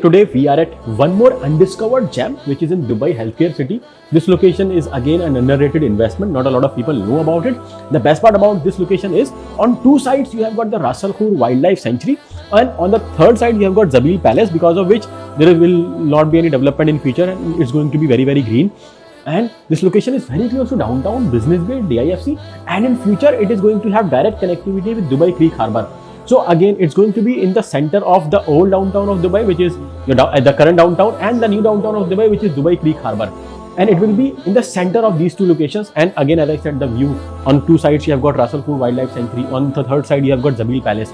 today we are at one more undiscovered gem which is in Dubai Healthcare City. This location is again an underrated investment. Not a lot of people know about it. The best part about this location is on two sides you have got the Ras Al Khor Wildlife Sanctuary, and on the third side you have got Zabeel Palace, because of which there will not be any development in future and it's going to be very, very green. And this location is very close to downtown, Business Bay, DIFC, and in future it is going to have direct connectivity with Dubai Creek Harbour. So again, it's going to be in the center of the old downtown of Dubai, which is the current downtown, and the new downtown of Dubai, which is Dubai Creek Harbour. And it will be in the center of these two locations. And again, as I said, the view on two sides you have got Ras Al Khor Wildlife Sanctuary. On the third side you have got Zabeel Palace.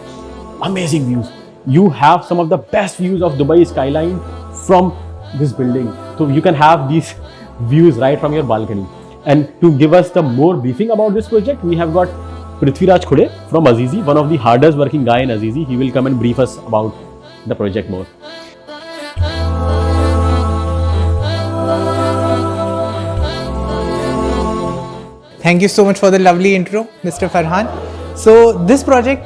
Amazing views. You have some of the best views of Dubai skyline from this building. So you can have these views right from your balcony. And to give us the more briefing about this project, we have got Prithviraj Khude from Azizi, one of the hardest working guy in Azizi. He will come and brief us about the project more. Thank you so much for the lovely intro, Mr. Farhan. So this project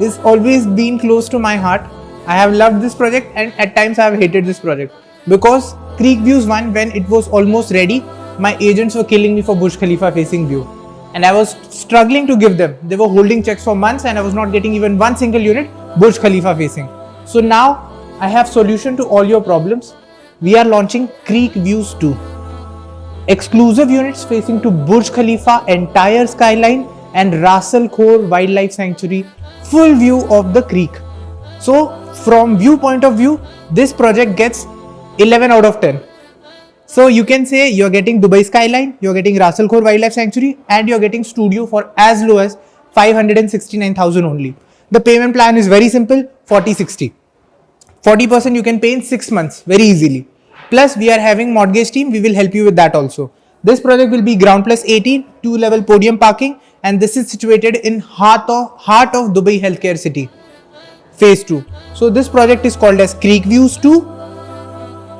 is always been close to my heart. I have loved this project and at times I have hated this project, because Creek Views 1, when it was almost ready, my agents were killing me for Burj Khalifa facing view. And I was struggling to give them. They were holding checks for months and I was not getting even one single unit Burj Khalifa facing. So now I have solution to all your problems. We are launching Creek Views 2. Exclusive units facing to Burj Khalifa, entire skyline, and Ras Al Khor Wildlife Sanctuary, full view of the creek. So from viewpoint of view, this project gets 11 out of 10. So you can say you're getting Dubai skyline, you're getting Ras Al Khor Wildlife Sanctuary, and you're getting studio for as low as 569,000 only. The payment plan is very simple, 40-60. 40% you can pay in 6 months very easily. Plus we are having mortgage team, we will help you with that also. This project will be ground plus 18, 2-level podium parking, and this is situated in heart of Dubai Healthcare City, phase 2. So this project is called as Creek Views 2.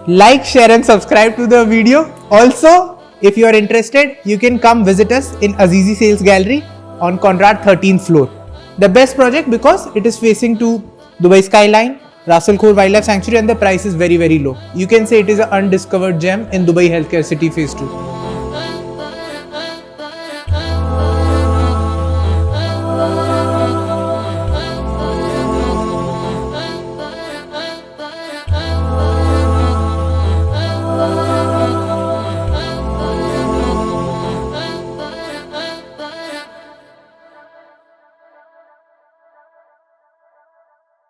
Like, share and subscribe to the video. Also, if you are interested, you can come visit us in Azizi Sales Gallery on Conrad 13th floor. The best project because it is facing to Dubai skyline, Ras Al Khor Wildlife Sanctuary, and the price is very, very low. You can say it is an undiscovered gem in Dubai Healthcare City phase 2.